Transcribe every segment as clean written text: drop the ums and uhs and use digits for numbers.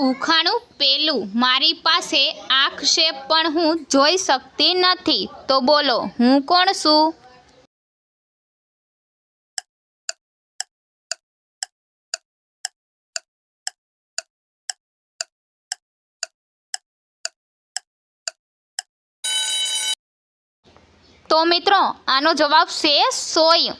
ઉખાણું પેલું, મારી પાસે આંખ છે પણ હું જોઈ શકતી નથી, તો બોલો હું કોણ છું? તો મિત્રો આનો જવાબ છે સોય.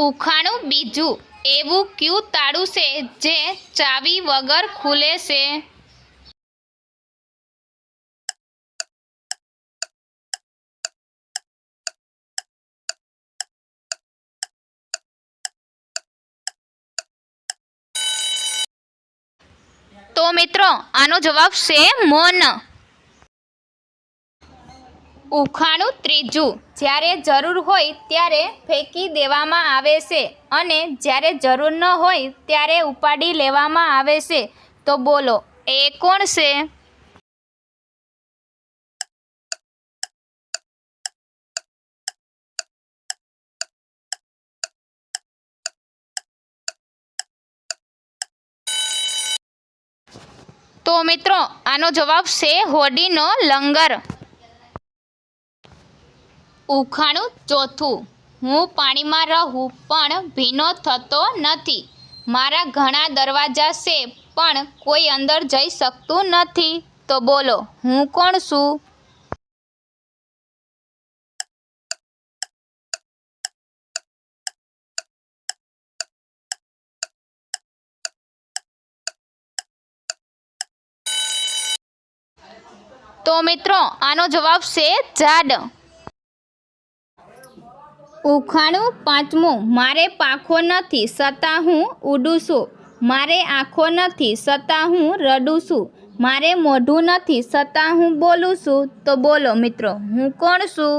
ઉખાણું બીજું, એવું કયું તાળું છે જે ચાવી વગર ખુલે છે? તો મિત્રો આનો જવાબ છે મૌન. ઉખાણું ત્રીજું, જ્યારે જરૂર હોય ત્યારે ફેંકી દેવામાં આવે છે અને જ્યારે જરૂર ન હોય ત્યારે ઉપાડી લેવામાં આવે છે, તો બોલો એ કોણ છે? તો મિત્રો આનો જવાબ છે હોડીનો લંગર. ઉખાણું ચોથું, હું પાણીમાં રહું પણ ભીનો થતો નથી, મારા ઘણા દરવાજા છે પણ કોઈ અંદર જઈ શકતું નથી, તો બોલો હું કોણ છું? તો મિત્રો આનો જવાબ છે ઝાડ. ઉખાણું પાંચમું, મારે પાંખો નથી છતાં હું ઉડું છું, મારે આંખો નથી છતાં હું રડું છું, મારે મોઢું નથી છતાં હું બોલું છું, તો બોલો મિત્રો હું કોણ છું?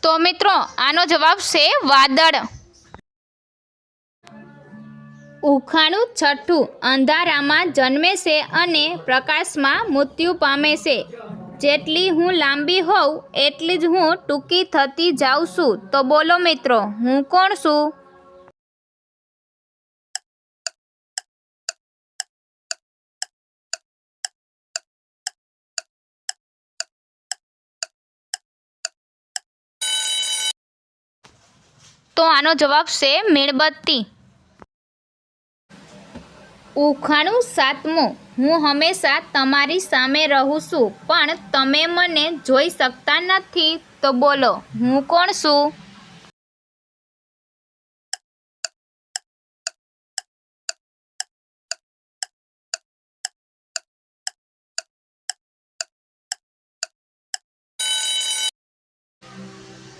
તો મિત્રો આનો જવાબ છે વાદળ. ઉખાણું છઠ્ઠું, અંધારામાં જન્મે છે અને પ્રકાશમાં મૃત્યુ પામે છે, જેટલી હું લાંબી હોઉં એટલી જ હું ટૂંકી થતી જાઉં છું, તો બોલો મિત્રો હું કોણ છું? તો આનો જવાબ છે મીણબત્તી. ઉખાણું સાતમું, હું હંમેશા તમારી સામે રહું છું પણ તમે મને જોઈ શકતા નથી, તો બોલો હું કોણ છું?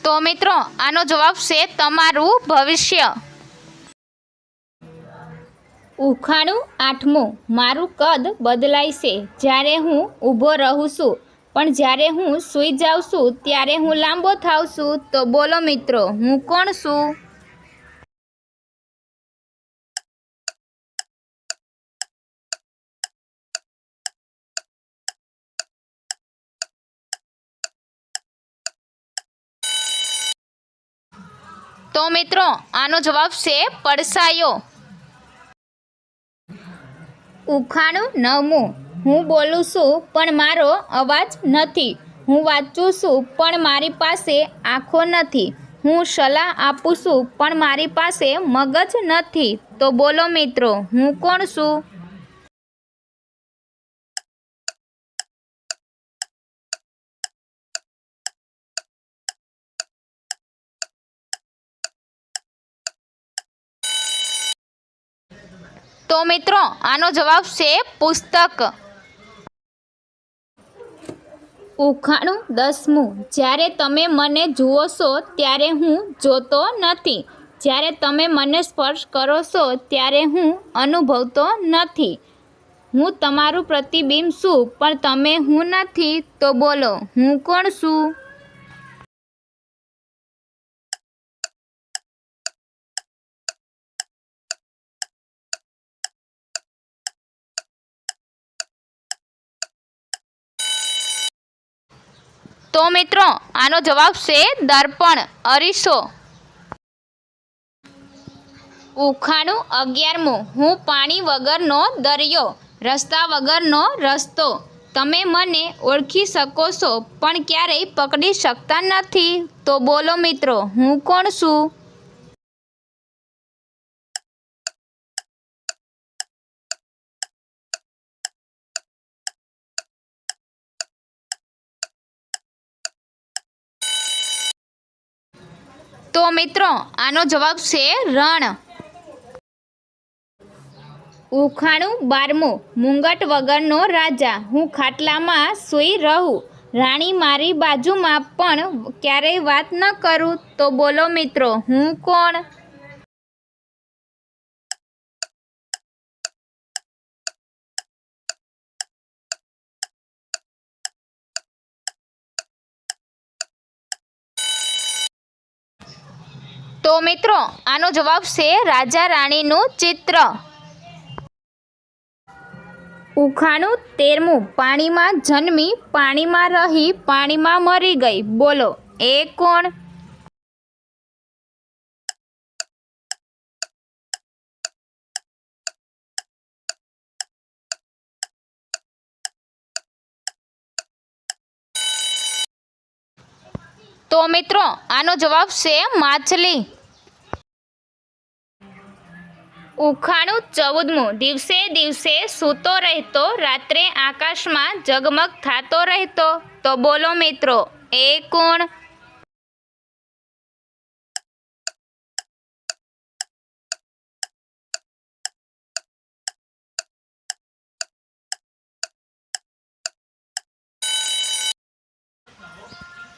તો મિત્રો આનો જવાબ છે તમારું ભવિષ્ય. ઉખાણું આઠમું, મારું કદ બદલાય છે જ્યારે હું ઊભો રહું છું પણ જ્યારે હું સૂઈ જાઉં છું ત્યારે હું લાંબો થાઉં છું, તો બોલો મિત્રો હું કોણ છું? તો મિત્રો આનો જવાબ છે પડછાયો. ઉખાણું નવમું, હું બોલું છું પણ મારો અવાજ નથી, હું વાંચું છું પણ મારી પાસે આંખો નથી, હું સલાહ આપું છું પણ મારી પાસે મગજ નથી, તો બોલો મિત્રો હું કોણ છું? તો મિત્રો આનો જવાબ છે પુસ્તક. ઉખાણું દસમું, જ્યારે તમે મને જુઓ છો ત્યારે હું જોતો નથી, જ્યારે તમે મને સ્પર્શ કરો છો ત્યારે હું અનુભવતો નથી, હું તમારું પ્રતિબિંબ છું પણ તમે હું નથી, તો બોલો હું કોણ છું? તો મિત્રો આનો જવાબ છે દર્પણ, અરીસો. ઉખાણું 11મું. હું પાણી વગરનો દરિયો, રસ્તા વગરનો રસ્તો. તમે મને ઓળખી શકો છો પણ ક્યારેય પકડી શકતા નથી. તો બોલો મિત્રો, હું કોણ છું? તો મિત્રો આનો જવાબ છે રણ. ઉખાણું 12મું. મુંગટ વગરનો રાજા, હું ખાટલામાં સૂઈ રહું, રાણી મારી બાજુમાં પણ ક્યારેય વાત ન કરું. તો બોલો મિત્રો, હું કોણ? તો મિત્રો આનો જવાબ છે રાજા રાણીનું ચિત્ર. ઉખાણું 13મું. પાણીમાં જન્મી, પાણીમાં રહી, પાણીમાં મરી ગઈ. બોલો એ કોણ? તો મિત્રો આનો જવાબ છે માછલી. ઉખાણું 14મું. દિવસે દિવસે સૂતો રહેતો, રાત્રે આકાશમાં ઝગમગ થાતો રહેતો. તો બોલો મિત્રો, એ કોણ?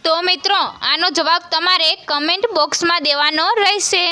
તો મિત્રો આનો જવાબ તમારે કમેન્ટ બોક્સમાં દેવાનો રહેશે.